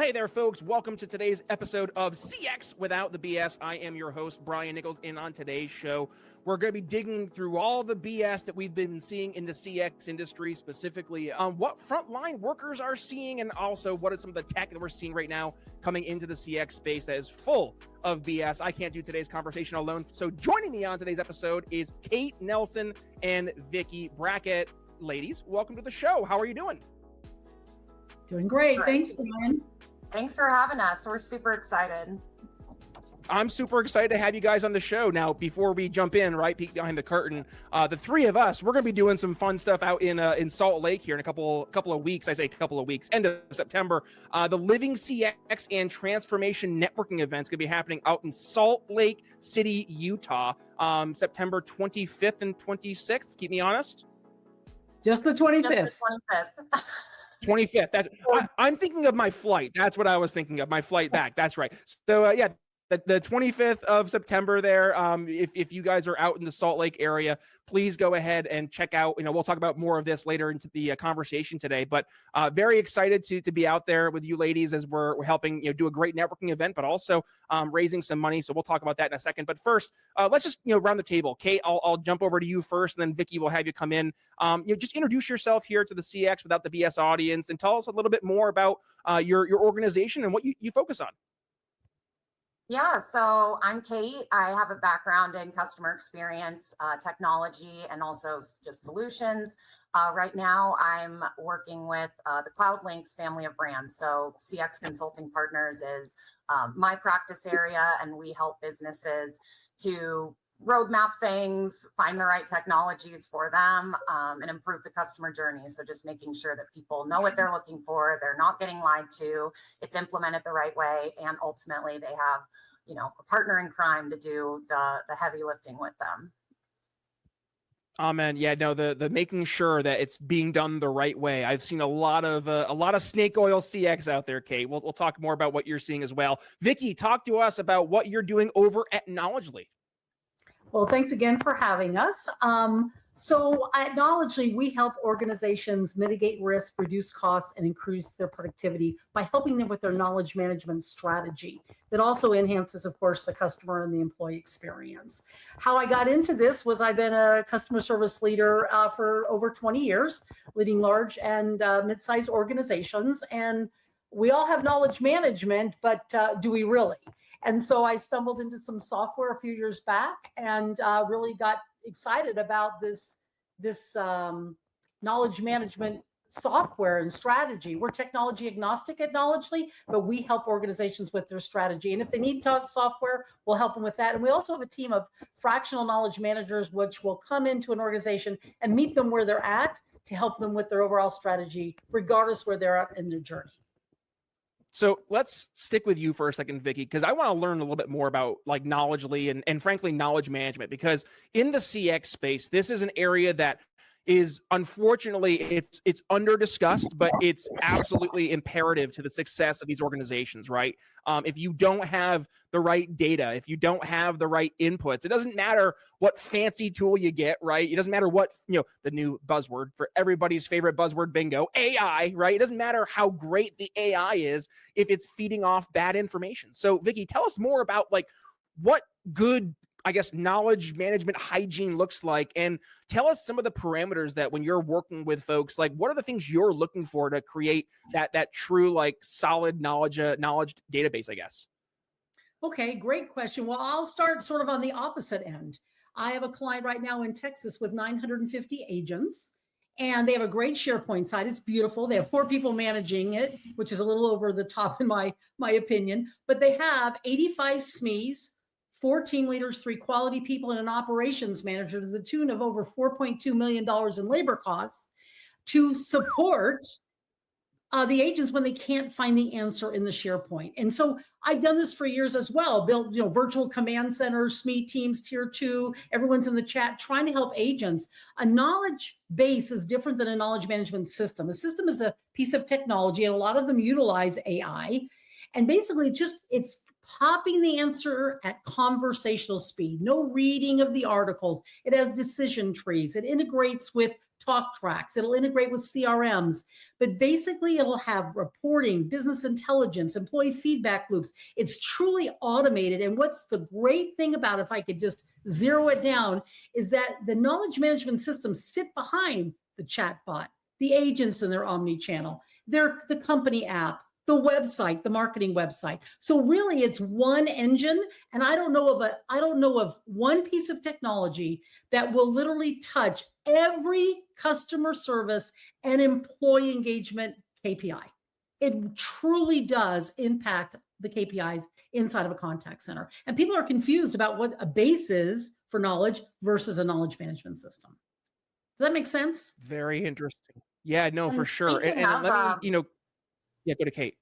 Well, hey there, folks. Welcome to today's episode of CX Without the BS. I am your host, Brian Nichols, and on today's show, we're going to be digging through all the BS that we've been seeing in the CX industry, specifically on what frontline workers are seeing, and also what is some of the tech that we're seeing right now coming into the CX space that is full of BS. I can't do today's conversation alone, so joining me on today's episode is Kate Nelson and Vicki Brackett. Ladies, welcome to the show. How are you doing? Doing great. Thanks, Brian. Thanks for having us. We're super excited. I'm super excited to have you guys on the show. Now, before we jump in, right, peek behind the curtain, the three of us, we're going to be doing some fun stuff out in Salt Lake here in a couple of weeks. I say a couple of weeks, end of September. The Living CX and Transformation Networking event's going to be happening out in Salt Lake City, Utah, September 25th and 26th. Keep me honest. Just the 25th. Just the 25th. 25th. I'm thinking of my flight. That's what I was thinking of, my flight back. That's right. So yeah, the 25th of September there. If you guys are out in the Salt Lake area, please go ahead and check out. We'll talk about more of this later into the conversation today. But very excited to be out there with you ladies as we're helping do a great networking event, but also raising some money. So we'll talk about that in a second. But first, let's just round the table. Kate, I'll jump over to you first, and then Vicki will have you come in. Just introduce yourself here to the CX Without the BS audience, and tell us a little bit more about your organization and what you focus on. Yeah, so I'm Kate. I have a background in customer experience, technology, and also just solutions. Right now, I'm working with the CloudLinks family of brands. So CX Consulting Partners is my practice area, and we help businesses to roadmap things, find the right technologies for them, and improve the customer journey. So just making sure that people know what they're looking for, they're not getting lied to, it's implemented the right way, and ultimately they have, a partner in crime to do the heavy lifting with them. Amen. Yeah, no, the making sure that it's being done the right way. I've seen a lot of snake oil CX out there, Kate. We'll talk more about what you're seeing as well. Vicki, talk to us about what you're doing over at Knowledgely. Well, thanks again for having us. So at Knowledgely, we help organizations mitigate risk, reduce costs, and increase their productivity by helping them with their knowledge management strategy. That also enhances, of course, the customer and the employee experience. How I got into this was I've been a customer service leader for over 20 years, leading large and mid-sized organizations. And we all have knowledge management, but do we really? And so I stumbled into some software a few years back and really got excited about this knowledge management software and strategy. We're technology agnostic at Knowledgely, but we help organizations with their strategy. And if they need software, we'll help them with that. And we also have a team of fractional knowledge managers, which will come into an organization and meet them where they're at to help them with their overall strategy, regardless where they're at in their journey. So let's stick with you for a second, Vicki, because I want to learn a little bit more about like Knowledgely and frankly, knowledge management, because in the CX space, this is an area that is unfortunately it's under discussed, but it's absolutely imperative to the success of these organizations, right? If you don't have the right data, if you don't have the right inputs, it doesn't matter what fancy tool you get, right? It doesn't matter what, the new buzzword for everybody's favorite buzzword bingo, AI, right? It doesn't matter how great the AI is if it's feeding off bad information. So Vicki, tell us more about like what good, I guess, knowledge management hygiene looks like, and tell us some of the parameters that when you're working with folks, like what are the things you're looking for to create that true, like solid knowledge database, I guess. Okay, great question. Well, I'll start sort of on the opposite end. I have a client right now in Texas with 950 agents, and they have a great SharePoint site. It's beautiful. They have 4 people managing it, which is a little over the top in my opinion, but they have 85 SMEs, 4 team leaders, 3 quality people, and an operations manager to the tune of over $4.2 million in labor costs to support the agents when they can't find the answer in the SharePoint. And so I've done this for years as well, built virtual command centers, SME teams, tier 2, everyone's in the chat trying to help agents. A knowledge base is different than a knowledge management system. A system is a piece of technology, and a lot of them utilize AI. And basically it's popping the answer at conversational speed, no reading of the articles. It has decision trees. It integrates with talk tracks. It'll integrate with CRMs, but basically it'll have reporting, business intelligence, employee feedback loops. It's truly automated. And what's the great thing about it, if I could just zero it down, is that the knowledge management systems sit behind the chatbot, the agents in their omni-channel, the company app, the website, the marketing website. So really it's one engine. And I don't know of one piece of technology that will literally touch every customer service and employee engagement KPI. It truly does impact the KPIs inside of a contact center. And people are confused about what a base is for knowledge versus a knowledge management system. Does that make sense? Very interesting. Yeah, no, for And sure. speaking And of, let me, yeah, go to Kate.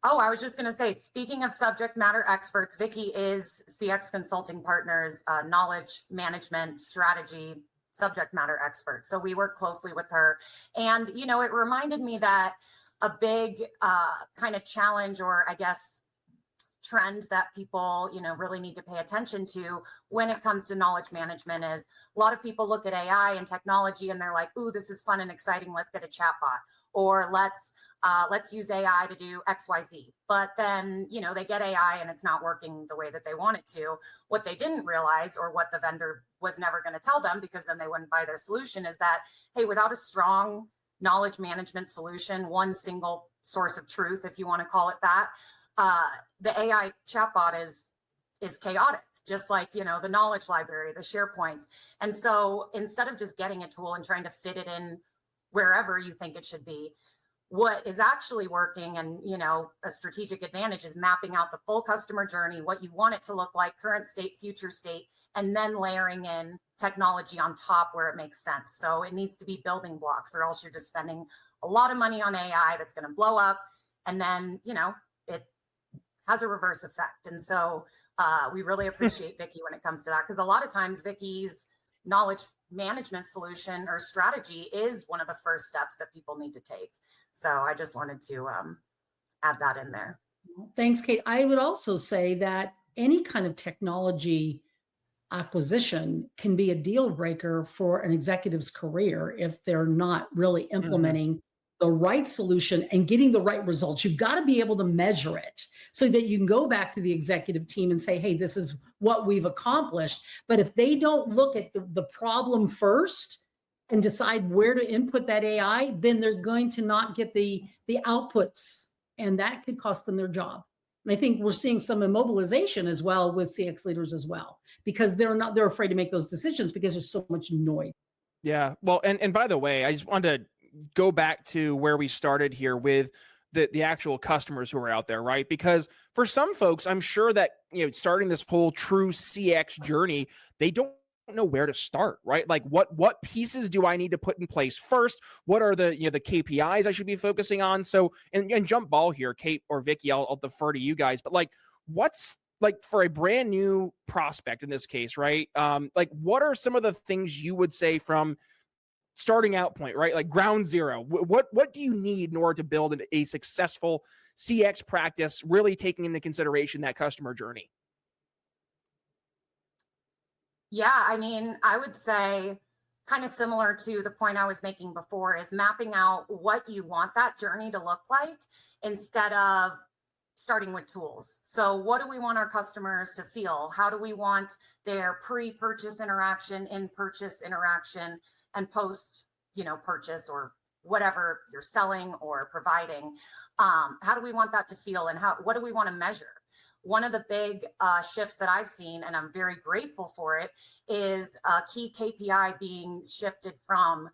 Oh, I was just going to say, speaking of subject matter experts, Vicki is CX Consulting Partners, knowledge management strategy subject matter expert. So we work closely with her. And, it reminded me that a big kind of challenge, or I guess trend that people, really need to pay attention to when it comes to knowledge management is a lot of people look at AI and technology and they're like, ooh, this is fun and exciting. Let's get a chatbot, or let's use AI to do XYZ. But then, they get AI and it's not working the way that they want it to. What they didn't realize, or what the vendor was never going to tell them, because then they wouldn't buy their solution, is that, hey, without a strong knowledge management solution, one single source of truth, if you want to call it that, the AI chatbot is chaotic, just like, the knowledge library, the SharePoints. And so instead of just getting a tool and trying to fit it in wherever you think it should be, what is actually working, and, a strategic advantage, is mapping out the full customer journey, what you want it to look like, current state, future state, and then layering in technology on top where it makes sense. So it needs to be building blocks, or else you're just spending a lot of money on AI that's going to blow up. And then, it has a reverse effect. And so we really appreciate Vicki when it comes to that, because a lot of times Vicki's knowledge management solution or strategy is one of the first steps that people need to take. So I just wanted to add that in there. Thanks, Kate. I would also say that any kind of technology acquisition can be a deal breaker for an executive's career if they're not really implementing the right solution and getting the right results. You've got to be able to measure it so that you can go back to the executive team and say, hey, this is what we've accomplished. But if they don't look at the problem first and decide where to input that AI, then they're going to not get the outputs, and that could cost them their job. And I think we're seeing some immobilization as well with CX leaders as well, because they're afraid to make those decisions because there's so much noise. Yeah. Well, and by the way, I just wanted to go back to where we started here with the actual customers who are out there, right? Because for some folks, I'm sure that, starting this whole true CX journey, they don't know where to start, right? Like what pieces do I need to put in place first? What are the KPIs I should be focusing on? So, and jump ball here, Kate or Vicki, I'll defer to you guys, but what's for a brand new prospect in this case, right? What are some of the things you would say from starting out point, right? Like ground zero. What do you need in order to build a successful CX practice, really taking into consideration that customer journey? Yeah, I would say, kind of similar to the point I was making before, is mapping out what you want that journey to look like instead of starting with tools. So what do we want our customers to feel? How do we want their pre-purchase interaction, in-purchase interaction, and post, purchase, or whatever you're selling or providing? How do we want that to feel, and what do we want to measure? One of the big shifts that I've seen, and I'm very grateful for it, is a key KPI being shifted from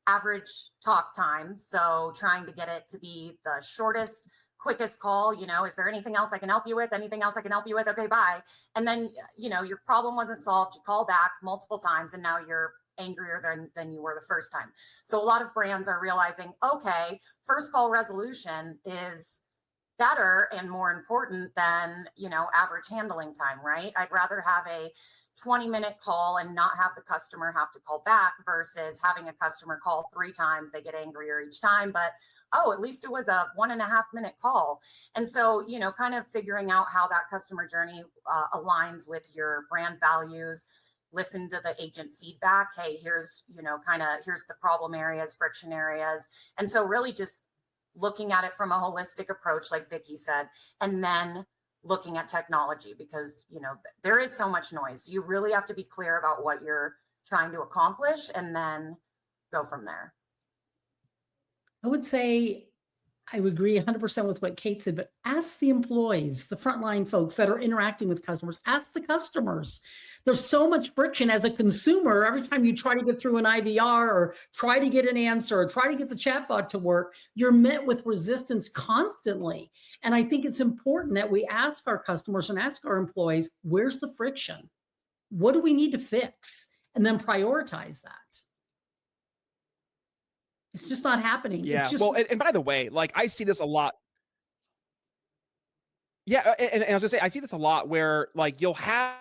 average talk time. So trying to get it to be the shortest, quickest call. Is there anything else I can help you with? Anything else I can help you with? Okay, bye. And then, your problem wasn't solved. You call back multiple times, and now you're angrier than you were the first time. So a lot of brands are realizing, okay, first call resolution is better and more important than, average handling time, right? I'd rather have a 20-minute call and not have the customer have to call back versus having a customer call 3 times. They get angrier each time, but at least it was a 1.5-minute call. And so, kind of figuring out how that customer journey aligns with your brand values. Listen to the agent feedback. Hey, here's the problem areas, friction areas. And so really just looking at it from a holistic approach, like Vicki said, and then looking at technology, because there is so much noise. You really have to be clear about what you're trying to accomplish and then go from there. I would say I would agree 100% with what Kate said, but ask the employees, the frontline folks that are interacting with customers, ask the customers. There's so much friction as a consumer. Every time you try to get through an IVR or try to get an answer or try to get the chatbot to work, you're met with resistance constantly. And I think it's important that we ask our customers and ask our employees, where's the friction? What do we need to fix? And then prioritize that. It's just not happening. Yeah. It's just, Well, and by the way, like I see this a lot. Yeah. And I was gonna say, I see this a lot where like you'll have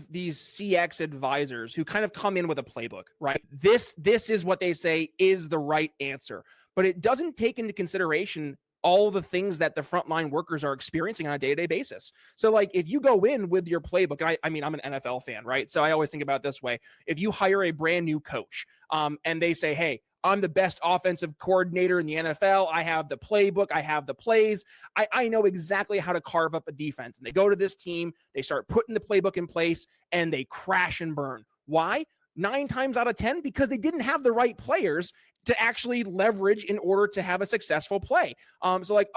these CX advisors who kind of come in with a playbook, right? This is what they say is the right answer, but it doesn't take into consideration all the things that the frontline workers are experiencing on a day-to-day basis. So like if you go in with your playbook, and I mean, I'm an NFL fan, right? So I always think about it this way. If you hire a brand new coach and they say, hey, I'm the best offensive coordinator in the NFL. I have the playbook. I have the plays. I know exactly how to carve up a defense. And they go to this team, they start putting the playbook in place, and they crash and burn. Why? 9 times out of 10, because they didn't have the right players to actually leverage in order to have a successful play. So like,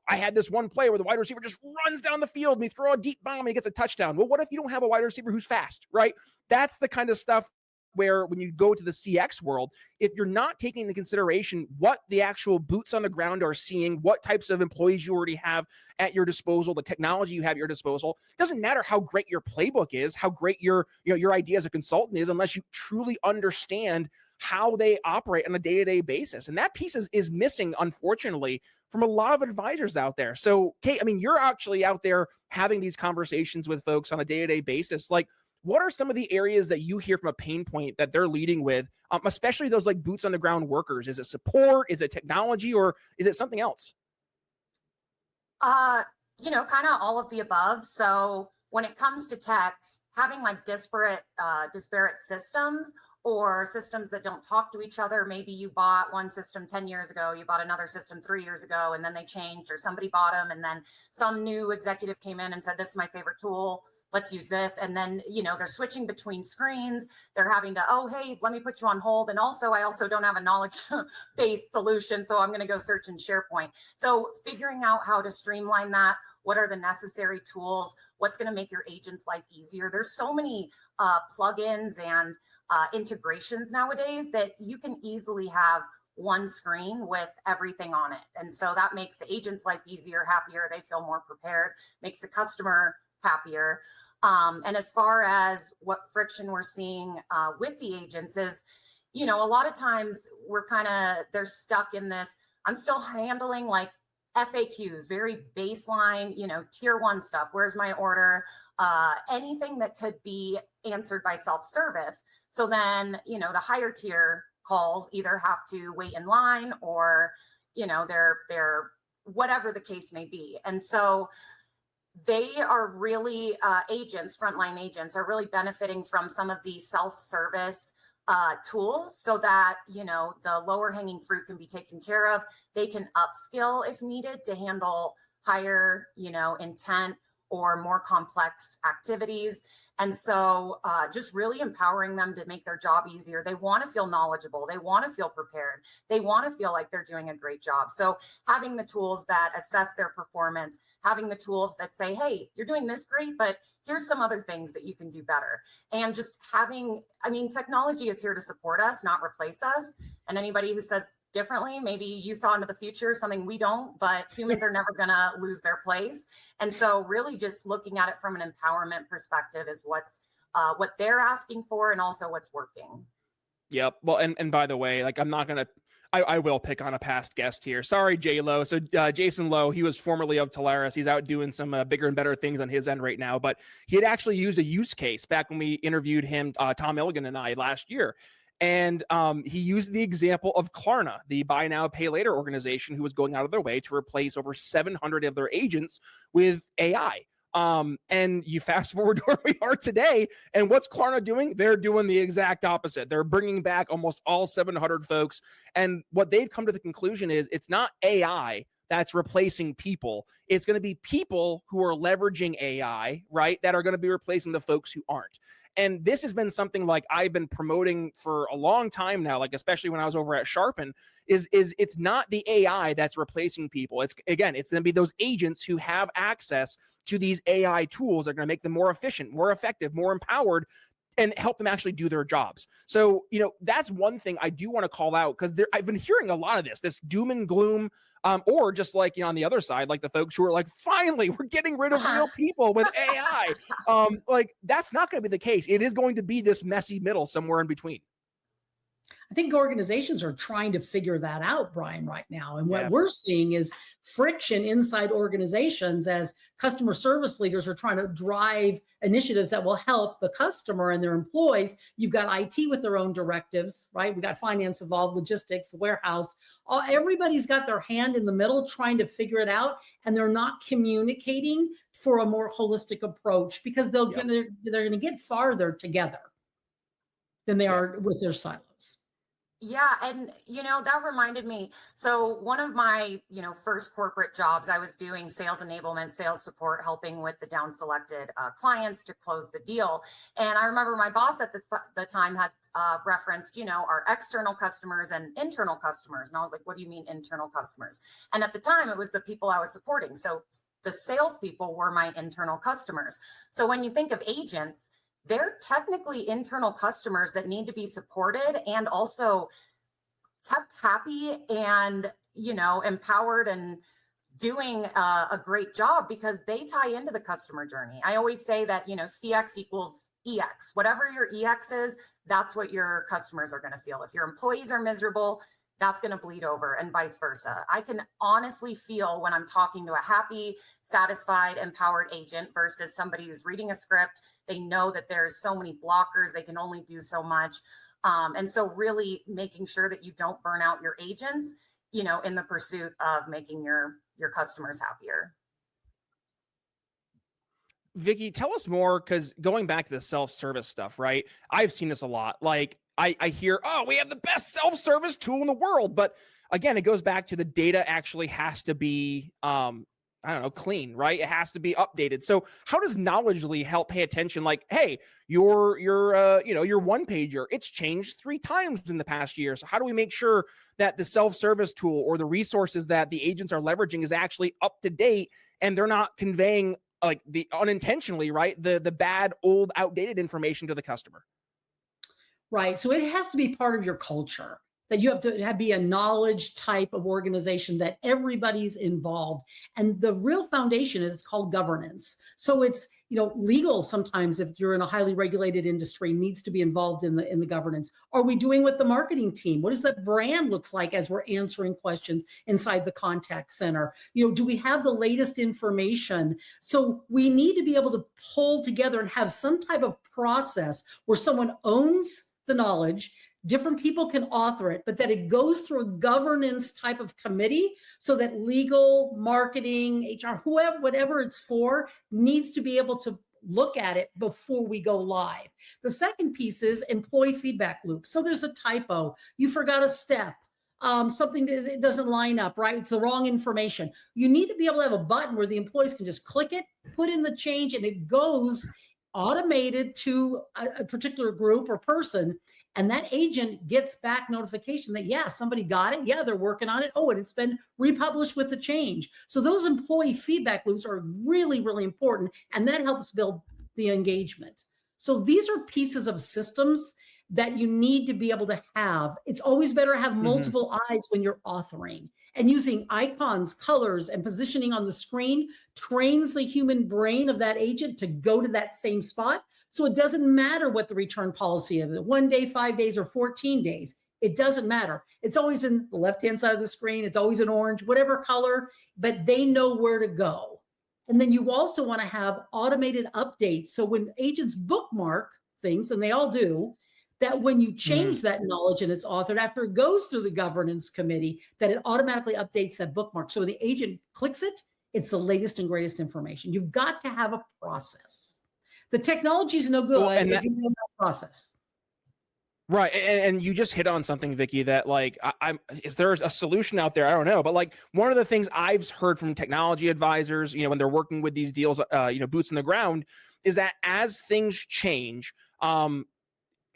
I had this one play where the wide receiver just runs down the field and he throw a deep bomb and he gets a touchdown. Well, what if you don't have a wide receiver who's fast, right? That's the kind of stuff where when you go to the CX world, if you're not taking into consideration what the actual boots on the ground are seeing, what types of employees you already have at your disposal, the technology you have at your disposal, it doesn't matter how great your playbook is, how great your idea as a consultant is, unless you truly understand how they operate on a day-to-day basis. And that piece is missing, unfortunately, from a lot of advisors out there. So, Kate, I mean, you're actually out there having these conversations with folks on a day-to-day basis. Like, what are some of the areas that you hear from a pain point that they're leading with, especially those like boots on the ground workers? Is it support? Is it technology? Or is it something else? Kind of all of the above. So when it comes to tech, having like disparate systems or systems that don't talk to each other. Maybe you bought one system 10 years ago, you bought another system 3 years ago, and then they changed, or somebody bought them, and then some new executive came in and said, this is my favorite tool, let's use this. And then, they're switching between screens. They're having to, hey, let me put you on hold. And also, I also don't have a knowledge-based solution, so I'm going to go search in SharePoint. So figuring out how to streamline that, what are the necessary tools, what's going to make your agent's life easier. There's so many plugins and integrations nowadays that you can easily have one screen with everything on it. And so that makes the agent's life easier, happier. They feel more prepared, makes the customer happier. And as far as what friction we're seeing with the agents is, a lot of times they're stuck in this. I'm still handling like FAQs, very baseline, tier 1 stuff. Where's my order? Anything that could be answered by self-service. So then, the higher tier calls either have to wait in line or, they're whatever the case may be. And so they are really frontline agents are really benefiting from some of these self-service tools so that, the lower hanging fruit can be taken care of. They can upskill if needed to handle higher, intent or more complex activities. And so just really empowering them to make their job easier. They want to feel knowledgeable. They want to feel prepared. They want to feel like they're doing a great job. So having the tools that assess their performance, having the tools that say, hey, you're doing this great, but here's some other things that you can do better. And just technology is here to support us, not replace us. And anybody who says differently, maybe you saw into the future something we don't, but humans are never going to lose their place. And so really just looking at it from an empowerment perspective is what they're asking for and also what's working. Yep. Well, and by the way, like I'm not gonna I will pick on a past guest here. Sorry, J Lo. So Jason Lowe, he was formerly of Talaris. He's out doing some bigger and better things on his end right now. But he had actually used a use case back when we interviewed him, Tom Illigan and I last year. And he used the example of Klarna, the buy now, pay later organization who was going out of their way to replace over 700 of their agents with AI. And you fast forward to where we are today, and what's Klarna doing? They're doing the exact opposite. They're bringing back almost all 700 folks. And what they've come to the conclusion is it's not AI that's replacing people. It's going to be people who are leveraging AI, right, that are going to be replacing the folks who aren't. And this has been something like I've been promoting for a long time now, like especially when I was over at Sharpen, is it's not the AI that's replacing people. It's going to be those agents who have access to these AI tools that are going to make them more efficient, more effective, more empowered, and help them actually do their jobs. So, that's one thing I do want to call out, because I've been hearing a lot of this doom and gloom, or just like, on the other side, like the folks who are like, finally, we're getting rid of real people with AI. Like that's not going to be the case. It is going to be this messy middle somewhere in between. I think organizations are trying to figure that out, Brian, right now. And what Yeah. we're seeing is friction inside organizations as customer service leaders are trying to drive initiatives that will help the customer and their employees. You've got IT with their own directives, right? We got finance involved, logistics, warehouse. Everybody's got their hand in the middle trying to figure it out, and they're not communicating for a more holistic approach because they're going to get farther together than they are with their silos. Yeah. And, that reminded me. So one of my, first corporate jobs, I was doing sales enablement, sales support, helping with the down selected clients to close the deal. And I remember my boss at the time had referenced, our external customers and internal customers. And I was like, what do you mean internal customers? And at the time it was the people I was supporting. So the salespeople were my internal customers. So when you think of agents, they're technically internal customers that need to be supported and also kept happy and, empowered and doing a great job because they tie into the customer journey. I always say that, CX equals EX. Whatever your EX is, that's what your customers are going to feel. If your employees are miserable, that's going to bleed over and vice versa. I can honestly feel when I'm talking to a happy, satisfied, empowered agent versus somebody who's reading a script. They know that there's so many blockers. They can only do so much. And so really making sure that you don't burn out your agents, in the pursuit of making your customers happier. Vicki, tell us more, because going back to the self-service stuff, right? I've seen this a lot. Like I hear, oh, we have the best self-service tool in the world. But again, it goes back to the data actually has to be, clean, right? It has to be updated. So how does Knowledgely help pay attention? Like, hey, your one pager, it's changed 3 times in the past year. So how do we make sure that the self-service tool or the resources that the agents are leveraging is actually up to date and they're not conveying like the unintentionally, right? The bad, old, outdated information to the customer. Right. So it has to be part of your culture, that you have to be a knowledge type of organization, that everybody's involved. And the real foundation is called governance. So it's, legal sometimes, if you're in a highly regulated industry, needs to be involved in the governance. Are we doing with the marketing team? What does that brand look like as we're answering questions inside the contact center? Do we have the latest information? So we need to be able to pull together and have some type of process where someone owns the knowledge, different people can author it, but that it goes through a governance type of committee so that legal, marketing, HR, whoever, whatever it's for, needs to be able to look at it before we go live. The second piece is employee feedback loop. So there's a typo, you forgot a step, something it doesn't line up, right? It's the wrong information. You need to be able to have a button where the employees can just click it, put in the change, and it goes automated to a particular group or person. And that agent gets back notification that, yeah, somebody got it. Yeah, they're working on it. Oh, and it's been republished with the change. So those employee feedback loops are really, really important. And that helps build the engagement. So these are pieces of systems that you need to be able to have. It's always better to have multiple eyes when you're authoring. And using icons, colors, and positioning on the screen trains the human brain of that agent to go to that same spot. So it doesn't matter what the return policy is, 1 day, 5 days, or 14 days. It doesn't matter. It's always in the left-hand side of the screen. It's always in orange, whatever color, but they know where to go. And then you also want to have automated updates. So when agents bookmark things, and they all do, that when you change that knowledge and it's authored, after it goes through the governance committee, that it automatically updates that bookmark. So when the agent clicks it, it's the latest and greatest information. You've got to have a process. The technology is no good if you don't have a process. Right. And you just hit on something, Vicki, that like, is there a solution out there? I don't know. But like one of the things I've heard from technology advisors, when they're working with these deals, boots on the ground, is that as things change,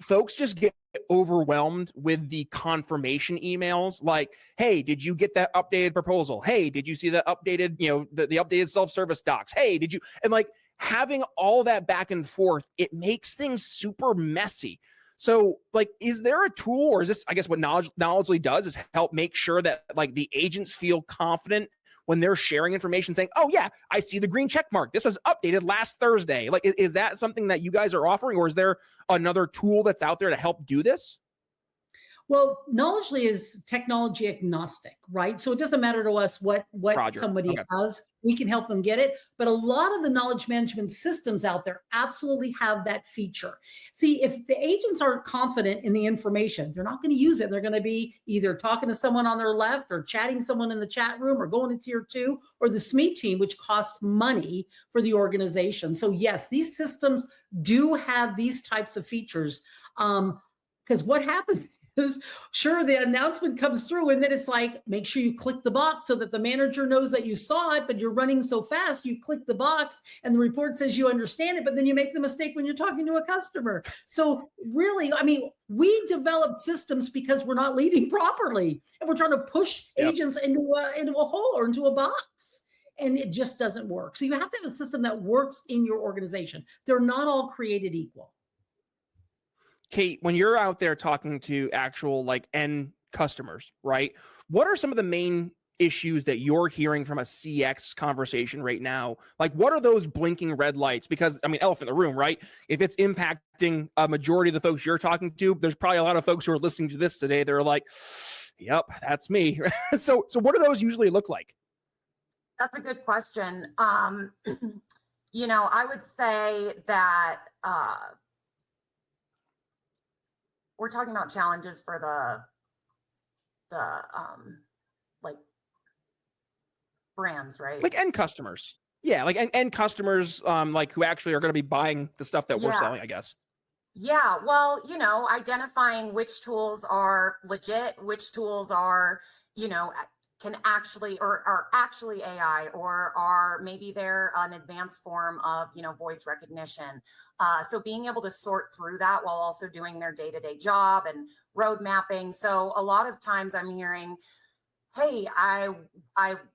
folks just get overwhelmed with the confirmation emails. Like, hey, did you get that updated proposal? Hey, did you see the updated, the updated self-service docs? Hey, did you? And like having all that back and forth, it makes things super messy. So like, is there a tool, or is this, I guess what Knowledgely does is help make sure that like the agents feel confident when they're sharing information saying, oh yeah, I see the green check mark. This was updated last Thursday. Like, is that something that you guys are offering, or is there another tool that's out there to help do this? Well, Knowledgely is technology agnostic, right? So it doesn't matter to us what somebody has. We can help them get it. But a lot of the knowledge management systems out there absolutely have that feature. See, if the agents aren't confident in the information, they're not going to use it. They're going to be either talking to someone on their left or chatting someone in the chat room or going to tier 2 or the SME team, which costs money for the organization. So yes, these systems do have these types of features. Because what happens is, sure, the announcement comes through and then it's like, make sure you click the box so that the manager knows that you saw it, but you're running so fast, you click the box and the report says you understand it, but then you make the mistake when you're talking to a customer. So really, I mean, we develop systems because we're not leading properly and we're trying to push agents into a hole or into a box. And it just doesn't work. So you have to have a system that works in your organization. They're not all created equal. Kate, when you're out there talking to actual like end customers, right? What are some of the main issues that you're hearing from a CX conversation right now? Like, what are those blinking red lights? Because I mean, elephant in the room, right? If it's impacting a majority of the folks you're talking to, there's probably a lot of folks who are listening to this today. They're like, yep, that's me. So what do those usually look like? That's a good question. I would say that we're talking about challenges for the like brands, right? Like end customers. Yeah, like end customers, like who actually are going to be buying the stuff that we're selling, I guess. Yeah, well, identifying which tools are legit, which tools are, can actually or are actually AI, or are maybe they're an advanced form of voice recognition. So being able to sort through that while also doing their day-to-day job and road mapping. So a lot of times I'm hearing, hey, I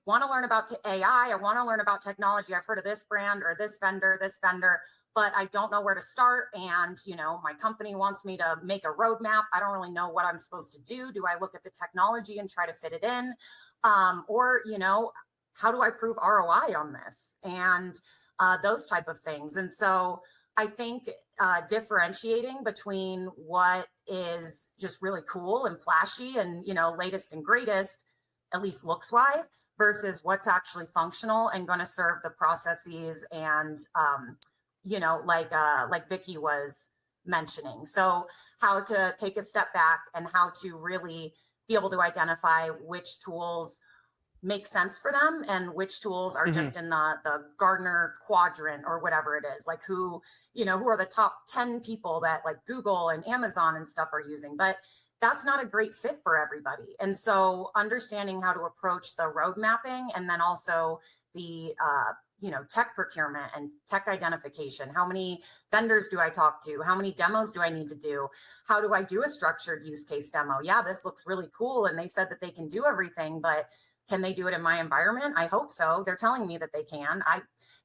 want to learn about AI. I want to learn about technology. I've heard of this brand or this vendor, but I don't know where to start. And, my company wants me to make a roadmap. I don't really know what I'm supposed to do. Do I look at the technology and try to fit it in? Or, how do I prove ROI on this? And those type of things. And so I think differentiating between what is just really cool and flashy and, latest and greatest, at least looks wise, versus what's actually functional and going to serve the processes and, like Vicki was mentioning. So how to take a step back and how to really be able to identify which tools make sense for them and which tools are just in the Gartner quadrant or whatever it is, like who are the top 10 people that like Google and Amazon and stuff are using. But that's not a great fit for everybody. And so understanding how to approach the road mapping and then also the, tech procurement and tech identification. How many vendors do I talk to? How many demos do I need to do? How do I do a structured use case demo? Yeah, this looks really cool. And they said that they can do everything, but can they do it in my environment? I hope so. They're telling me that they can.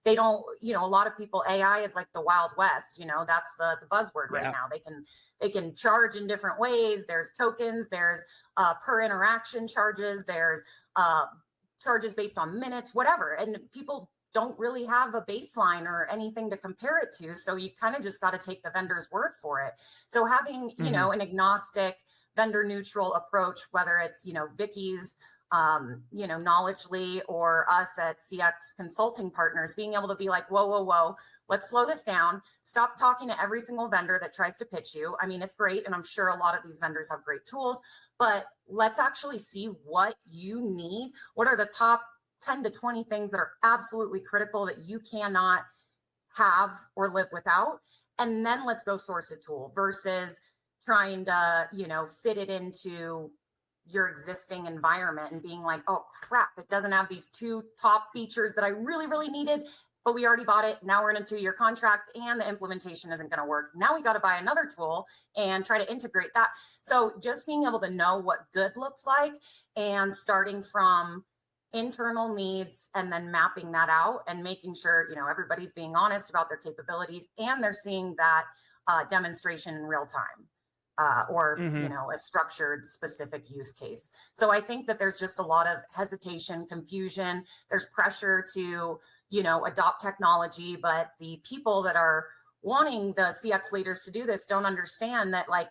They don't, a lot of people, AI is like the Wild West, that's the buzzword right now. They can charge in different ways. There's tokens, there's per interaction charges, there's charges based on minutes, whatever. And people don't really have a baseline or anything to compare it to. So you kind of just got to take the vendor's word for it. So having, you know, an agnostic, vendor neutral approach, whether it's, you know, Vicki's, you know, Knowledgely or us at CX Consulting Partners, being able to be like, whoa, whoa, whoa, let's slow this down. Stop talking to every single vendor that tries to pitch you. I mean, it's great. And I'm sure a lot of these vendors have great tools, but let's actually see what you need. What are the top 10 to 20 things that are absolutely critical that you cannot have or live without? And then let's go source a tool versus trying to, you know, fit it into your existing environment and being like, oh crap, it doesn't have these 2 top features that I really, really needed, but we already bought it. Now we're in a 2-year contract and the implementation isn't going to work. Now we got to buy another tool and try to integrate that. So just being able to know what good looks like and starting from internal needs and then mapping that out and making sure, you know, everybody's being honest about their capabilities and they're seeing that demonstration in real time. Or, you know, a structured specific use case. So I think that there's just a lot of hesitation, confusion. There's pressure to, you know, adopt technology, but the people that are wanting the CX leaders to do this don't understand that, like,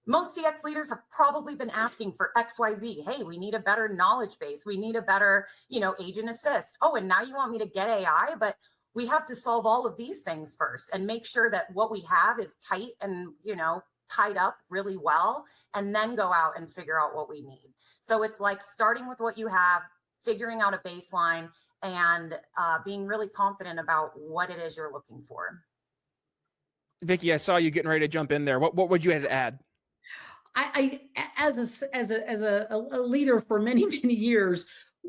most CX leaders have probably been asking for XYZ. Hey, we need a better knowledge base. We need a better, you know, agent assist. Oh, and now you want me to get AI, but we have to solve all of these things first and make sure that what we have is tight and, you know, tied up really well, and then go out and figure out what we need. So it's like starting with what you have, figuring out a baseline, and being really confident about what it is you're looking for. Vicki, I saw you getting ready to jump in there. What would you have to add? I as a leader for many, many years,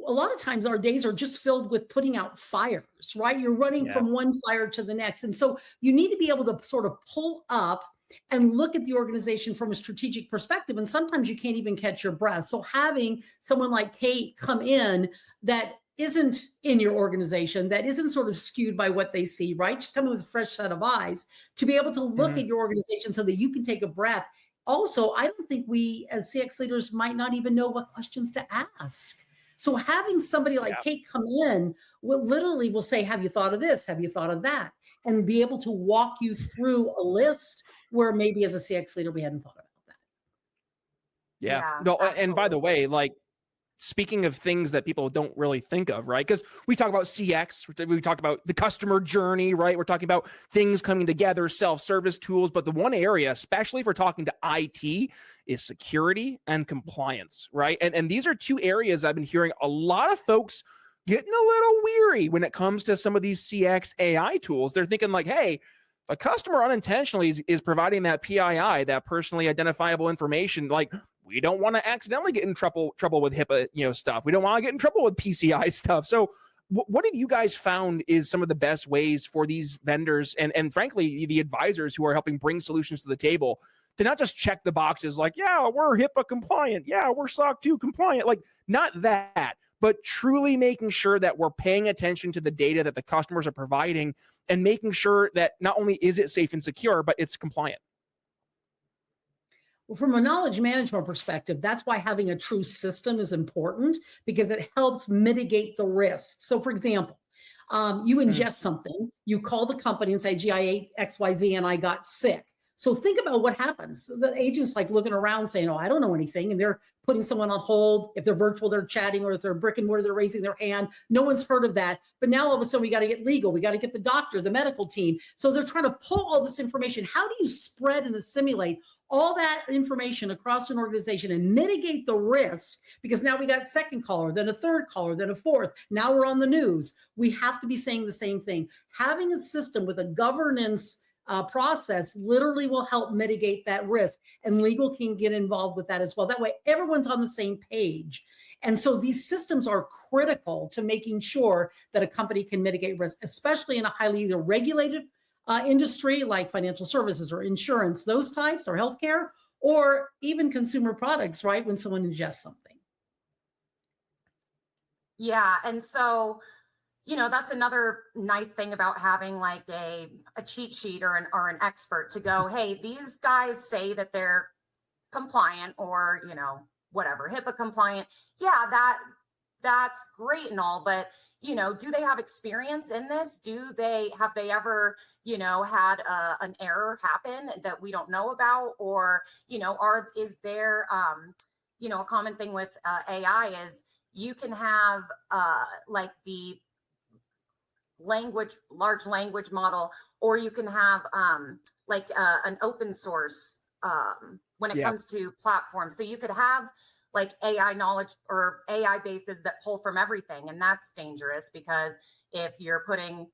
a lot of times our days are just filled with putting out fires, right? You're running from one fire to the next. And so you need to be able to sort of pull up and look at the organization from a strategic perspective. And sometimes you can't even catch your breath. So having someone like Kate come in that isn't in your organization, that isn't sort of skewed by what they see, right? Just coming with a fresh set of eyes to be able to look at your organization so that you can take a breath. Also, I don't think we as CX leaders might not even know what questions to ask. So having somebody like Kate come in will say, have you thought of this? Have you thought of that? And be able to walk you through a list where maybe as a CX leader, we hadn't thought about that. Yeah. No, and by the way, like, speaking of things that people don't really think of, right? Because we talk about CX, we talk about the customer journey, right? We're talking about things coming together, self-service tools, but the one area, especially if we're talking to IT, is security and compliance, right? And these are 2 areas I've been hearing a lot of folks getting a little weary when it comes to some of these CX AI tools. They're thinking like, hey, if a customer unintentionally is providing that PII, that personally identifiable information, like, we don't want to accidentally get in trouble with HIPAA, you know, stuff. We don't want to get in trouble with PCI stuff. So what have you guys found is some of the best ways for these vendors and frankly, the advisors who are helping bring solutions to the table to not just check the boxes like, yeah, we're HIPAA compliant. Yeah, we're SOC 2 compliant. Like, not that, but truly making sure that we're paying attention to the data that the customers are providing and making sure that not only is it safe and secure, but it's compliant. Well, from a knowledge management perspective, that's why having a true system is important, because it helps mitigate the risk. So for example, you ingest something, you call the company and say, gee, I ate XYZ and I got sick. So think about what happens. The agent's like looking around saying, oh, I don't know anything. And they're putting someone on hold. If they're virtual, they're chatting, or if they're brick and mortar, they're raising their hand. No one's heard of that. But now all of a sudden we got to get legal. We got to get the doctor, the medical team. So they're trying to pull all this information. How do you spread and assimilate all that information across an organization and mitigate the risk? Because now we got second caller, then a third caller, then a fourth. Now we're on the news. We have to be saying the same thing. Having a system with a governance process literally will help mitigate that risk, and legal can get involved with that as well. That way everyone's on the same page. And so these systems are critical to making sure that a company can mitigate risk, especially in a highly either regulated industry like financial services or insurance, those types, or healthcare, or even consumer products, right? When someone ingests something. Yeah. And so, you know, that's another nice thing about having like a cheat sheet or an expert to go, hey, these guys say that they're compliant, or, you know, whatever, HIPAA compliant. Yeah, that's great and all, but do they have experience in this? Have they ever, had an error happen that we don't know about? Or, is there, a common thing with AI is you can have like the large language model, or you can have like an open source when it comes to platforms. So you could have like AI knowledge or AI bases that pull from everything. And that's dangerous, because if you're putting,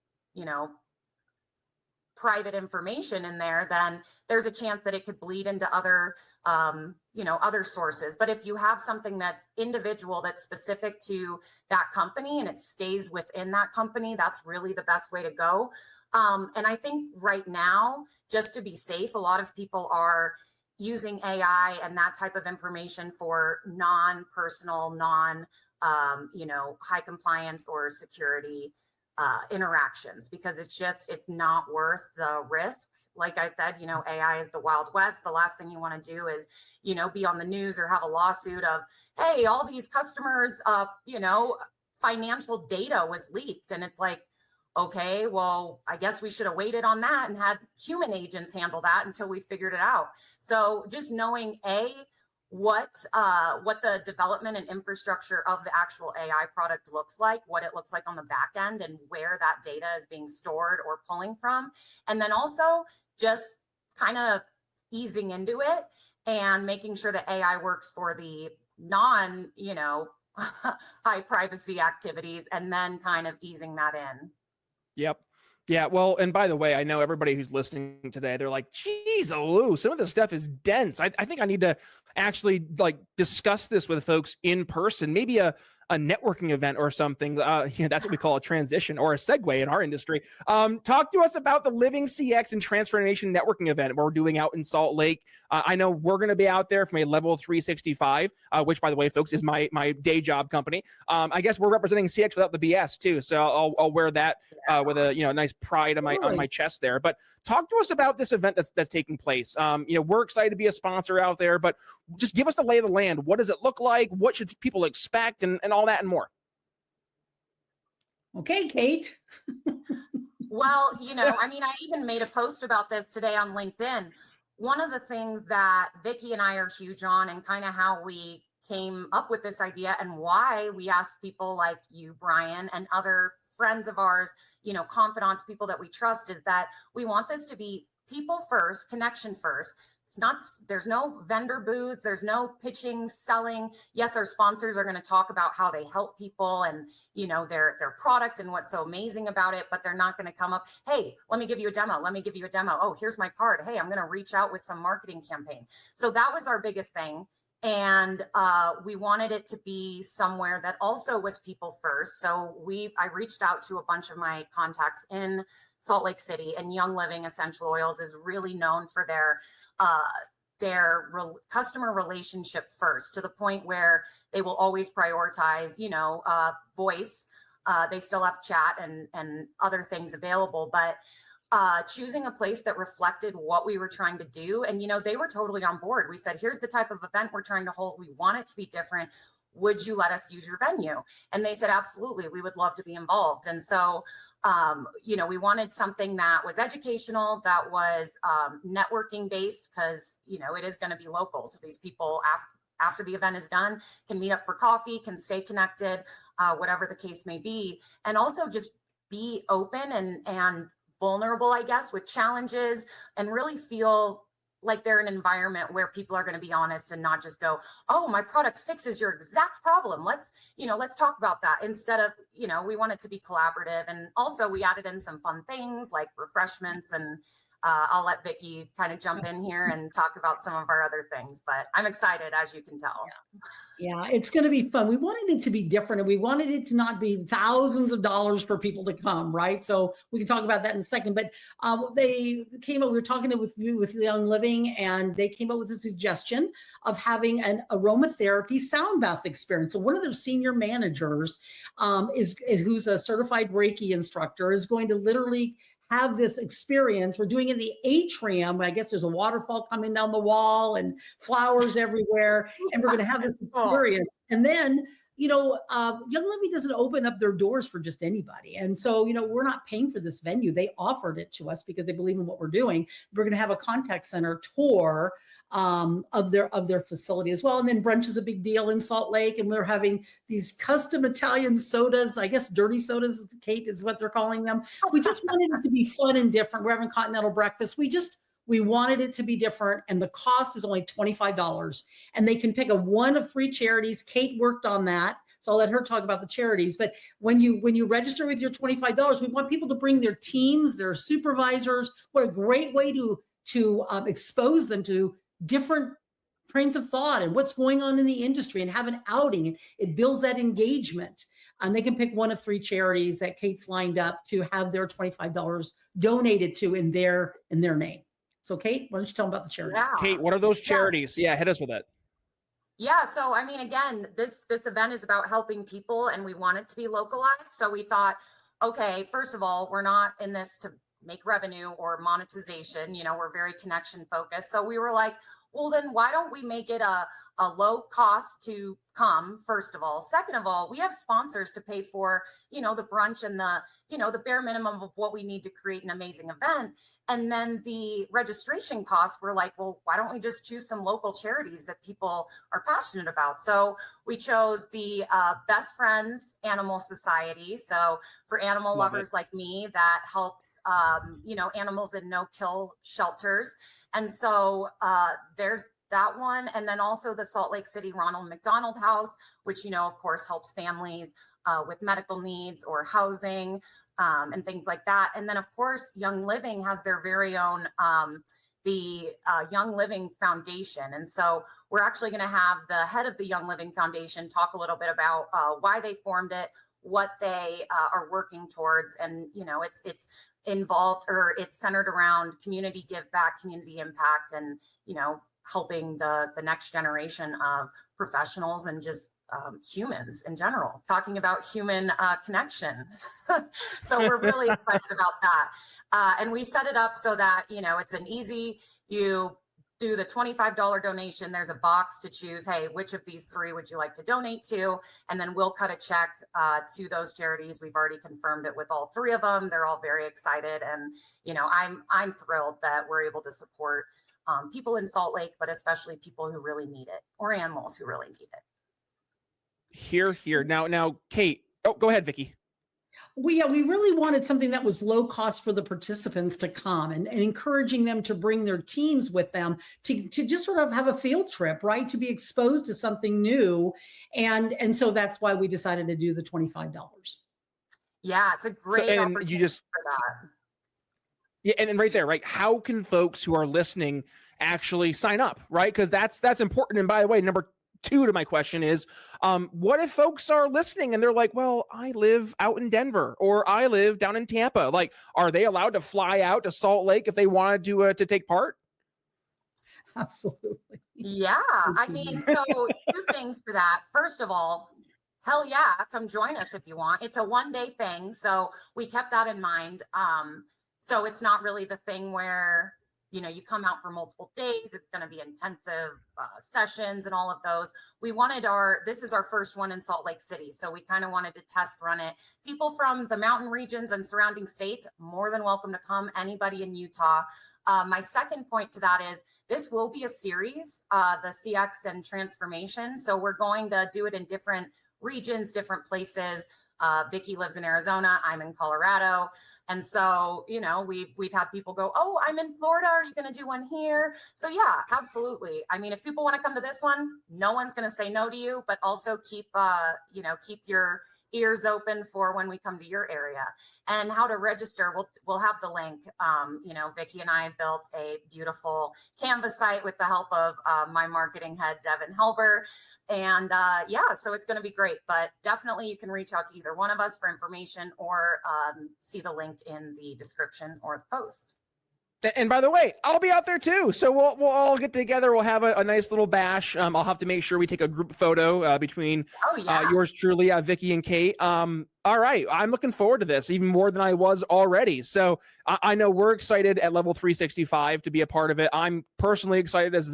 private information in there, then there's a chance that it could bleed into other, other sources. But if you have something that's individual, that's specific to that company, and it stays within that company, that's really the best way to go. And I think right now, just to be safe, a lot of people are using AI and that type of information for non-personal, high compliance or security interactions, because it's not worth the risk. Like I said, AI is the Wild West. The last thing you want to do is, be on the news or have a lawsuit of, hey, all these customers, financial data was leaked. And it's like, okay, well, I guess we should have waited on that and had human agents handle that until we figured it out. So just knowing what the development and infrastructure of the actual AI product looks like, what it looks like on the back end, and where that data is being stored or pulling from. And then also just kind of easing into it and making sure that AI works for the non, high privacy activities, and then kind of easing that in. Yep. Yeah. Well, and by the way, I know everybody who's listening today, they're like, geez, Lou, some of this stuff is dense. I think I need to actually like discuss this with folks in person, maybe a networking event or something. That's what we call a transition or a segue in our industry. Talk to us about the Living CX and Transformation Networking event we're doing out in Salt Lake. I know we're going to be out there from a level 365, which, by the way, folks, is my day job company. I guess we're representing CX without the BS too, so I'll wear that with a nice pride on my chest there. But talk to us about this event that's taking place. We're excited to be a sponsor out there, but just give us the lay of the land. What does it look like? What should people expect, and all that and more? Okay, Kate. Well, I even made a post about this today on LinkedIn. One of the things that Vicki and I are huge on, and kind of how we came up with this idea and why we asked people like you, Brian, and other friends of ours, confidants, people that we trust, is that we want this to be people first, connection first. There's no vendor booths, there's no pitching, selling. Yes, our sponsors are going to talk about how they help people and, their product and what's so amazing about it, but they're not going to come up, hey, let me give you a demo. Let me give you a demo. Oh, here's my card. Hey, I'm going to reach out with some marketing campaign. So that was our biggest thing. And we wanted it to be somewhere that also was people first. So I reached out to a bunch of my contacts in Salt Lake City, and Young Living Essential Oils is really known for their customer relationship first, to the point where they will always prioritize, voice. They still have chat and other things available, but choosing a place that reflected what we were trying to do. And, they were totally on board. We said, here's the type of event we're trying to hold. We want it to be different. Would you let us use your venue? And they said, absolutely, we would love to be involved. And so, we wanted something that was educational, that was networking based, because, it is going to be local. So these people, after the event is done, can meet up for coffee, can stay connected, whatever the case may be. And also just be open and vulnerable, I guess, with challenges, and really feel like they're in an environment where people are going to be honest and not just go, oh, my product fixes your exact problem. Let's talk about that. Instead of, we want it to be collaborative. And also we added in some fun things like refreshments, and I'll let Vicki kind of jump in here and talk about some of our other things, but I'm excited, as you can tell. Yeah, it's going to be fun. We wanted it to be different, and we wanted it to not be thousands of dollars for people to come, right? So we can talk about that in a second. But they came up, we were talking with Young Living, and they came up with a suggestion of having an aromatherapy sound bath experience. So one of their senior managers who's a certified Reiki instructor, is going to literally have this experience. We're doing it in the atrium. I guess there's a waterfall coming down the wall and flowers everywhere. And we're going to have this experience. And then, Young Living doesn't open up their doors for just anybody. And so, we're not paying for this venue. They offered it to us because they believe in what we're doing. We're going to have a contact center tour of their facility as well. And then brunch is a big deal in Salt Lake. And we're having these custom Italian sodas, I guess dirty sodas, Kate, is what they're calling them. We just wanted it to be fun and different. We're having continental breakfast. We wanted it to be different, and the cost is only $25. And they can pick one of 3 charities. Kate worked on that, so I'll let her talk about the charities. But when you register with your $25, we want people to bring their teams, their supervisors. What a great way to expose them to different trains of thought and what's going on in the industry, and have an outing. And it builds that engagement. And they can pick one of 3 charities that Kate's lined up to have their $25 donated to in their name. So Kate, why don't you tell them about the charities? Yeah. Kate, what are those charities? Yes. Yeah, hit us with it. Yeah. So, I mean, again, this event is about helping people, and we want it to be localized. So we thought, okay, first of all, we're not in this to make revenue or monetization. We're very connection focused. So we were like, well, then why don't we make it a low cost to come, first of all. Second of all, we have sponsors to pay for, the brunch and the bare minimum of what we need to create an amazing event. And then the registration costs, we're like, well, why don't we just choose some local charities that people are passionate about? So we chose the Best Friends Animal Society. So for animal lovers like me, that helps, animals in no-kill shelters. And so there's that one. And then also the Salt Lake City Ronald McDonald House, which, of course, helps families with medical needs or housing and things like that. And then, of course, Young Living has their very own, the Young Living Foundation. And so we're actually going to have the head of the Young Living Foundation talk a little bit about why they formed it, what they are working towards. And, it's involved, or it's centered around community give back, community impact, and, helping the next generation of professionals and just humans in general, talking about human connection. So we're really excited about that. And we set it up so that, it's an easy, you do the $25 donation. There's a box to choose, hey, which of these 3 would you like to donate to? And then we'll cut a check to those charities. We've already confirmed it with all 3 of them. They're all very excited. And, I'm thrilled that we're able to support people in Salt Lake, but especially people who really need it, or animals who really need it. Here. Now, Kate, go ahead, Vicki. We really wanted something that was low cost for the participants to come, and encouraging them to bring their teams with them to just sort of have a field trip, right? To be exposed to something new. And so that's why we decided to do the $25. Yeah, it's a great opportunity for that. Yeah, and right there, right? How can folks who are listening actually sign up, right? Because that's important. And by the way, number 2 to my question is, what if folks are listening and they're like, well, I live out in Denver, or I live down in Tampa. Like, are they allowed to fly out to Salt Lake if they wanted to take part? Absolutely. Yeah, I mean, so 2 things to that. First of all, hell yeah, come join us if you want. It's a 1-day thing, so we kept that in mind. So it's not really the thing where, you come out for multiple days. It's going to be intensive sessions and all of those. This is our first one in Salt Lake City. So we kind of wanted to test run it. People from the mountain regions and surrounding states, more than welcome to come. Anybody in Utah. My second point to that is this will be a series, the CX and transformation. So we're going to do it in different regions, different places. Vicki lives in Arizona. I'm in Colorado. And so, we've had people go, oh, I'm in Florida. Are you going to do one here? So yeah, absolutely. I mean, if people want to come to this one, no one's going to say no to you, but also keep your ears open for when we come to your area. And how to register, we'll have the link. Vicki and I built a beautiful Canvas site with the help of my marketing head, Devin Helber. And so it's going to be great. But definitely you can reach out to either one of us for information, or see the link in the description or the post. And by the way, I'll be out there too. So we'll all get together. We'll have a nice little bash. I'll have to make sure we take a group photo between yours truly, Vicki and Kate. All right. I'm looking forward to this even more than I was already. So I know we're excited at Level 365 to be a part of it. I'm personally excited as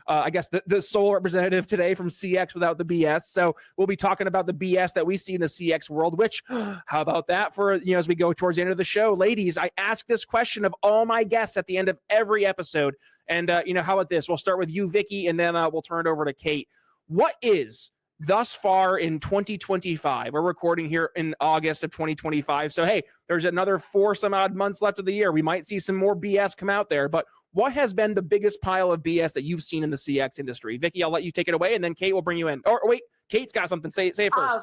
I guess, the sole representative today from CX without the BS. So we'll be talking about the BS that we see in the CX world, which, how about that for, as we go towards the end of the show? Ladies, I ask this question of all my guests at the end of every episode. And, how about this? We'll start with you, Vicki, and then we'll turn it over to Kate. What is thus far in 2025, we're recording here in August of 2025. So, hey, there's another 4 some odd months left of the year. We might see some more BS come out there, but what has been the biggest pile of BS that you've seen in the CX industry? Vicki, I'll let you take it away, and then Kate will bring you in. Or wait, Kate's got something. Say it first.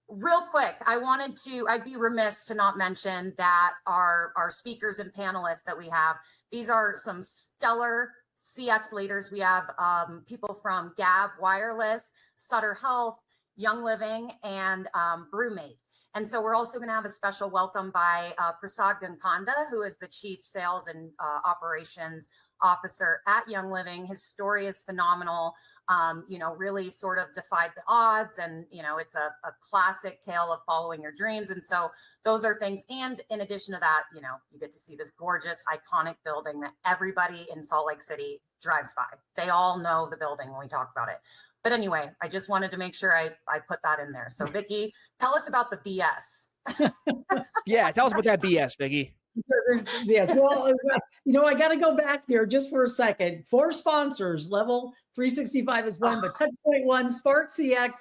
Real quick, I'd be remiss to not mention that our speakers and panelists that we have, these are some stellar CX leaders. We have people from Gab Wireless, Sutter Health, Young Living, and Brewmate. And so we're also going to have a special welcome by Prasad Gankanda, who is the Chief Sales and Operations Officer at Young Living. His story is phenomenal, really sort of defied the odds. And, it's a classic tale of following your dreams. And so those are things. And in addition to that, you get to see this gorgeous, iconic building that everybody in Salt Lake City drives by. They all know the building when we talk about it. But anyway, I just wanted to make sure I put that in there. So Vicki, tell us about the BS. Yeah, tell us about that BS, Vicki. Yes. Well, I got to go back here just for a second. 4 sponsors, Level 365 is one, but Touchpoint One, Spark CX,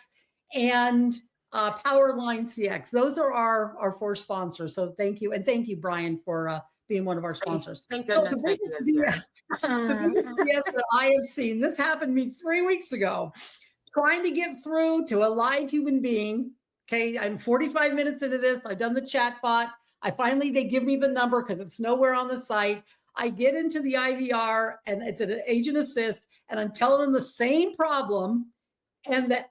and Powerline CX. Those are our 4 sponsors. So thank you. And thank you, Brian, for being one of our sponsors. Thank goodness so Vicki is here. The biggest BS that I have seen, this happened to me 3 weeks ago, trying to get through to a live human being. Okay, I'm 45 minutes into this. I've done the chat bot. They give me the number because it's nowhere on the site. I get into the IVR and it's an agent assist, and I'm telling them the same problem. And the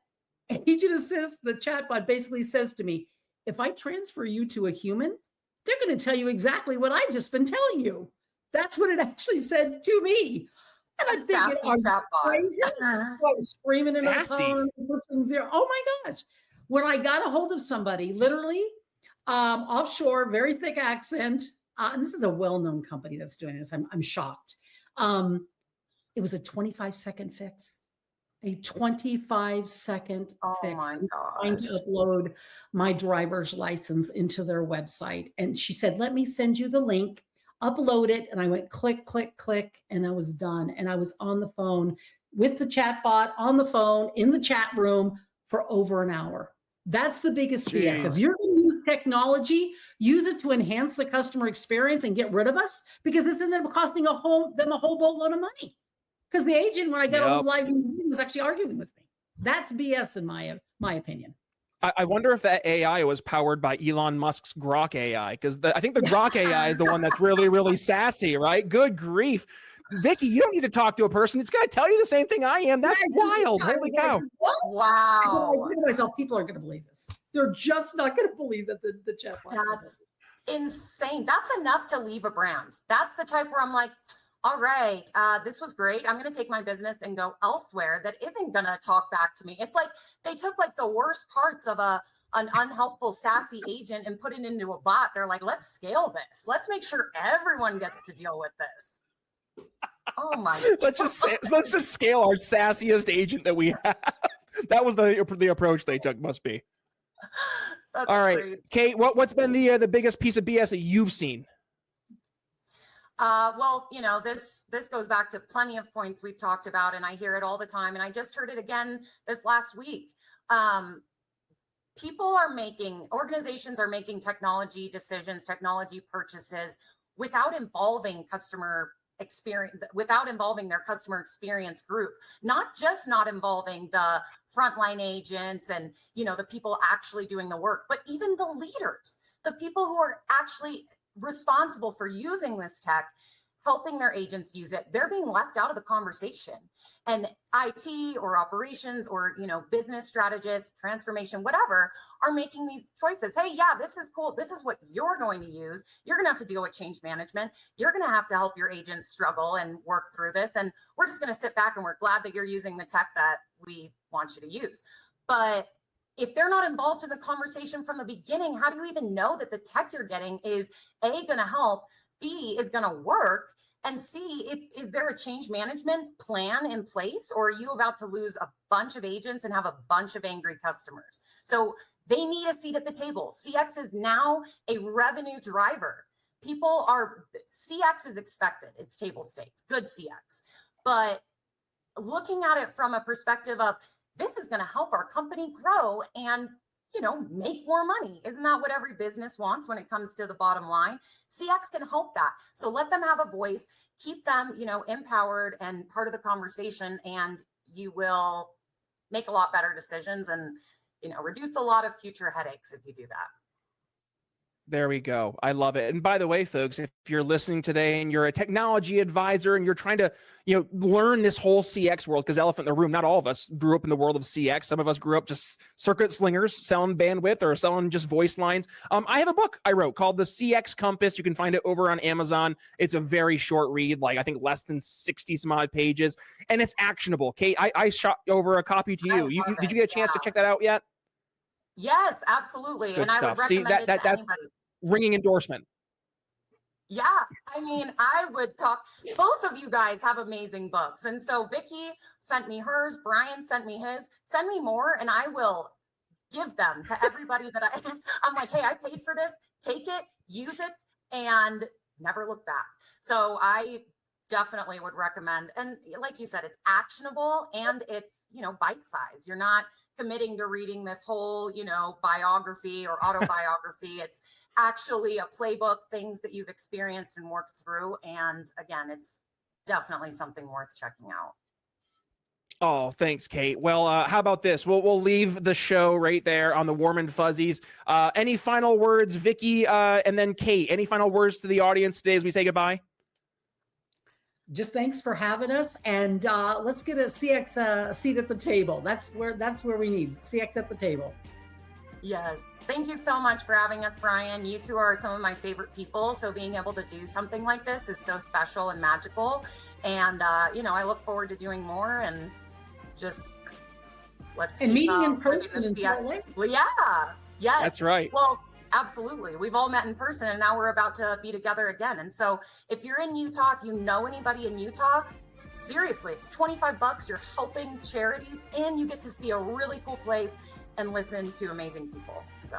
agent assist, the chatbot basically says to me, if I transfer you to a human, they're going to tell you exactly what I've just been telling you. That's what it actually said to me. And I'm thinking, are you crazy? I was screaming in the phone. Oh my gosh. When I got a hold of somebody, literally, offshore, very thick accent. And this is a well-known company that's doing this. I'm shocked. It was a 25-second fix. A 25-second fix. Oh my gosh. Trying to upload my driver's license into their website. And she said, let me send you the link, upload it. And I went click, click, click, and I was done. And I was on the phone with the chat bot, on the phone, in the chat room for over an hour. That's the biggest BS. If you're going to use technology, use it to enhance the customer experience and get rid of us, because this ended up costing them a whole boatload of money. Because the agent, when I got on the live meeting, was actually arguing with me. That's BS in my opinion. I wonder if that AI was powered by Elon Musk's Grok AI, because I think the Grok AI is the one that's really, really sassy, right? Good grief. Vicki, you don't need to talk to a person. It's going to tell you the same thing I am. That's wild. Holy cow. What? Wow. I think to myself, people aren't going to believe this. They're just not going to believe that the chat. That's insane. That's enough to leave a brand. That's the type where I'm like, all right, this was great. I'm going to take my business and go elsewhere that isn't going to talk back to me. It's like they took like the worst parts of an unhelpful, sassy agent and put it into a bot. They're like, let's scale this. Let's make sure everyone gets to deal with this. Oh my! let's just scale our sassiest agent that we have. That was the approach they took. Must be. That's all right, crazy. Kate. What's been the biggest piece of BS that you've seen? Well, this goes back to plenty of points we've talked about, and I hear it all the time. And I just heard it again this last week. Organizations are making technology decisions, technology purchases without involving customer experience, without involving their customer experience group, not involving the frontline agents and, the people actually doing the work, but even the leaders, the people who are actually responsible for using this tech, helping their agents use it. They're being left out of the conversation. And IT or operations or, business strategists, transformation, whatever, are making these choices. Hey, yeah, this is cool. This is what you're going to use. You're going to have to deal with change management. You're going to have to help your agents struggle and work through this. And we're just going to sit back and we're glad that you're using the tech that we want you to use. But if they're not involved in the conversation from the beginning, how do you even know that the tech you're getting is A, going to help, B, is going to work, and C, is there a change management plan in place, or are you about to lose a bunch of agents and have a bunch of angry customers? So they need a seat at the table. CX is now a revenue driver. CX is expected. It's table stakes, good CX. But looking at it from a perspective of, this is going to help our company grow and, make more money. Isn't that what every business wants when it comes to the bottom line? CX can help that. So let them have a voice, keep them, empowered and part of the conversation, and you will make a lot better decisions and, reduce a lot of future headaches if you do that. There we go. I love it. And by the way, folks, if you're listening today and you're a technology advisor and you're trying to, learn this whole CX world, because elephant in the room, not all of us grew up in the world of CX. Some of us grew up just circuit slingers, selling bandwidth or selling just voice lines. I have a book I wrote called The CX Compass. You can find it over on Amazon. It's a very short read, like I think less than 60 some odd pages, and it's actionable. Kate, I shot over a copy to you. Did you get a chance to check that out yet? Yes, absolutely. Good and stuff. I would recommend it to that's anybody. Ringing endorsement. Yeah, I would talk. Both of you guys have amazing books. And so Vicki sent me hers, Brian sent me his. Send me more and I will give them to everybody that I'm like, hey, I paid for this. Take it, use it, and never look back. So I definitely would recommend. And like you said, it's actionable and it's, bite size. You're not committing to reading this whole, biography or autobiography. It's actually a playbook, things that you've experienced and worked through. And again, it's definitely something worth checking out. Oh, thanks, Kate. Well, how about this? We'll leave the show right there on the warm and fuzzies. Any final words, Vicki, and then Kate? Any final words to the audience today as we say goodbye? Just thanks for having us, and let's get a CX seat at the table. That's where we need CX at the table. Yes. Thank you so much for having us, Brian. You two are some of my favorite people. So being able to do something like this is so special and magical. And, I look forward to doing more and just let's and meeting in person in Salt Lake. Yeah. Yes. That's right. Well, absolutely. We've all met in person and now we're about to be together again. And so if you're in Utah, if you know anybody in Utah, seriously, it's $25. You're helping charities and you get to see a really cool place and listen to amazing people. So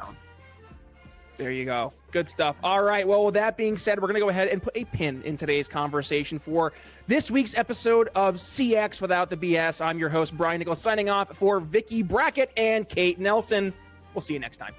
there you go. Good stuff. All right. Well, with that being said, we're going to go ahead and put a pin in today's conversation for this week's episode of CX Without the BS. I'm your host, Brian Nichols, signing off for Vicki, Brackett, and Kate Nelson. We'll see you next time.